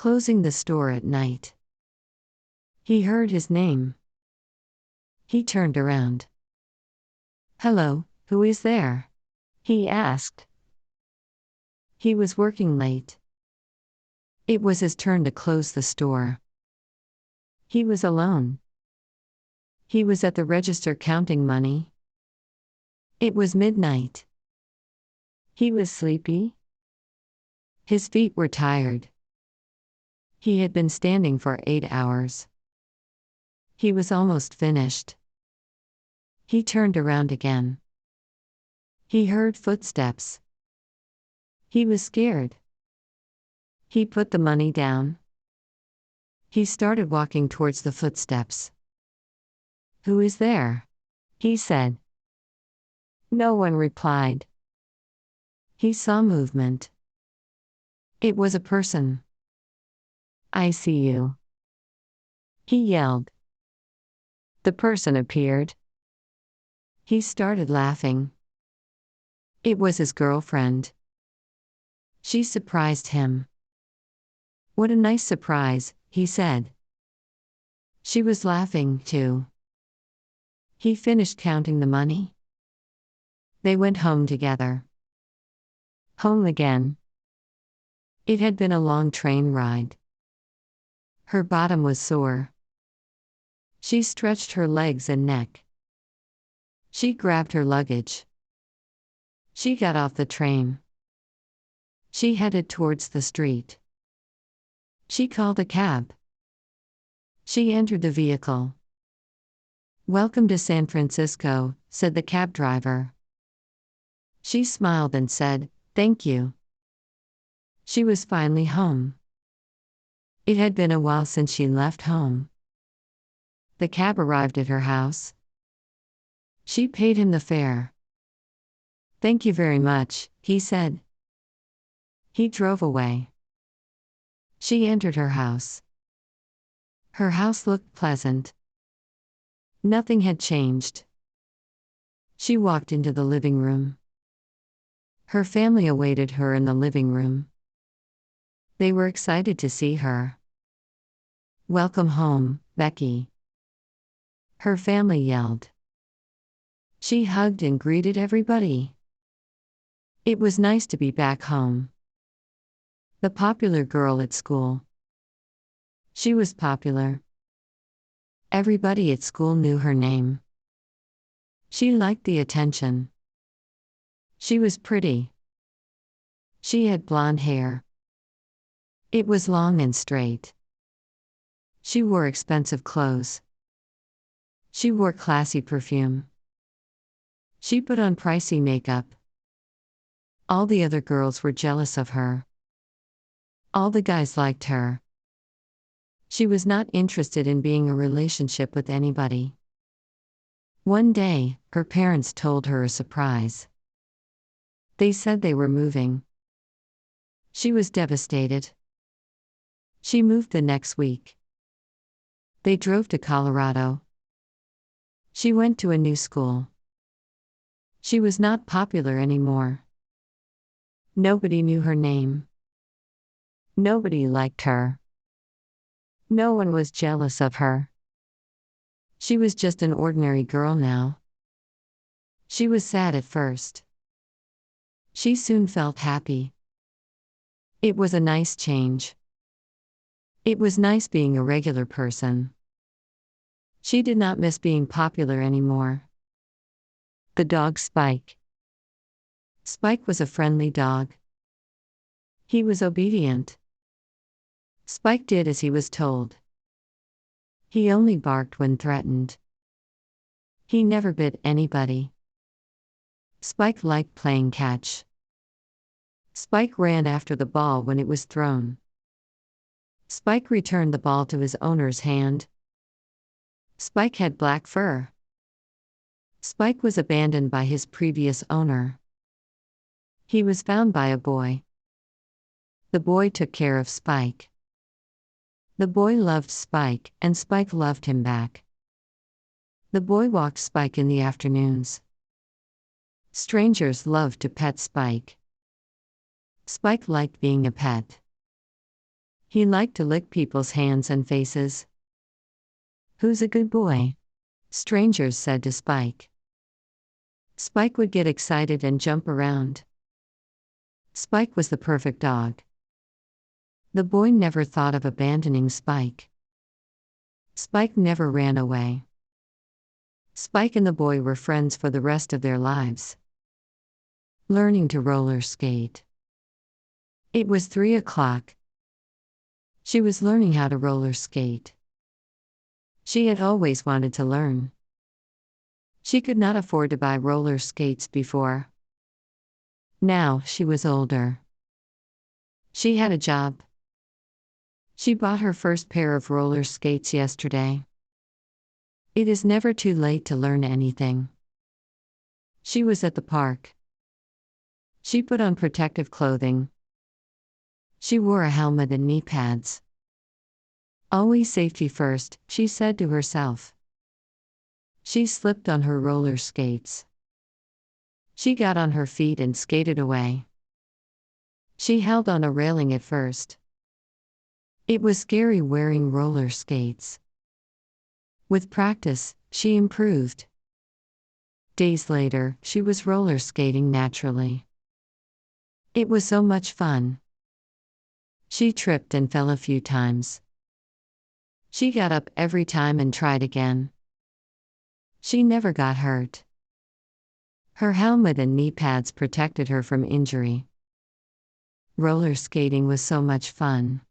closing the store at night. He heard his name. He turned around. "Hello, who is there?" he asked. He was working late. It was his turn to close the store. He was alone. He was at the register counting money. It was midnight. He was sleepy. His feet were tired. He had been standing for 8 hours. He was almost finished. He turned around again. He heard footsteps. He was scared. He put the money down. He started walking towards the footsteps. "Who is there?" he said. No one replied. He saw movement. It was a person. "I see you," he yelled. The person appeared. He started laughing. It was his girlfriend. She surprised him. "What a nice surprise," he said. She was laughing, too. He finished counting the money. They went home together. Home again. It had been a long train ride. Her bottom was sore. She stretched her legs and neck. She grabbed her luggage. She got off the train. She headed towards the street. She called a cab. She entered the vehicle. "Welcome to San Francisco," said the cab driver. She smiled and said, "Thank you." She was finally home. It had been a while since she left home. The cab arrived at her house. She paid him the fare. "Thank you very much," he said. He drove away. She entered her house. Her house looked pleasant. Nothing had changed. She walked into the living room. Her family awaited her in the living room. They were excited to see her. "Welcome home, Becky," her family yelled. She hugged and greeted everybody. It was nice to be back home. The popular girl at school. She was popular. Everybody at school knew her name. She liked the attention. She was pretty. She had blonde hair. It was long and straight. She wore expensive clothes. She wore classy perfume. She put on pricey makeup. All the other girls were jealous of her. All the guys liked her. She was not interested in being in a relationship with anybody. One day, her parents told her a surprise. They said they were moving. She was devastated. She moved the next week. They drove to Colorado. She went to a new school. She was not popular anymore. Nobody knew her name. Nobody liked her. No one was jealous of her. She was just an ordinary girl now. She was sad at first. She soon felt happy. It was a nice change. It was nice being a regular person. She did not miss being popular anymore. The dog Spike. Spike was a friendly dog. He was obedient. Spike did as he was told. He only barked when threatened. He never bit anybody. Spike liked playing catch. Spike ran after the ball when it was thrown. Spike returned the ball to his owner's hand. Spike had black fur. Spike was abandoned by his previous owner. He was found by a boy. The boy took care of Spike. The boy loved Spike, and Spike loved him back. The boy walked Spike in the afternoons. Strangers loved to pet Spike. Spike liked being a pet. He liked to lick people's hands and faces. Who's a good boy? Strangers said to Spike. Spike would get excited and jump around. Spike was the perfect dog. The boy never thought of abandoning Spike. Spike never ran away. Spike and the boy were friends for the rest of their lives. Learning to roller skate. It was 3 o'clock. She was learning how to roller skate. She had always wanted to learn. She could not afford to buy roller skates before. Now she was older. She had a job. She bought her first pair of roller skates yesterday. It is never too late to learn anything. She was at the park. She put on protective clothing. She wore a helmet and knee pads. Always safety first, she said to herself. She slipped on her roller skates. She got on her feet and skated away. She held on a railing at first. It was scary wearing roller skates. With practice, she improved. Days later, she was roller skating naturally. It was so much fun. She tripped and fell a few times. She got up every time and tried again. She never got hurt. Her helmet and knee pads protected her from injury. Roller skating was so much fun.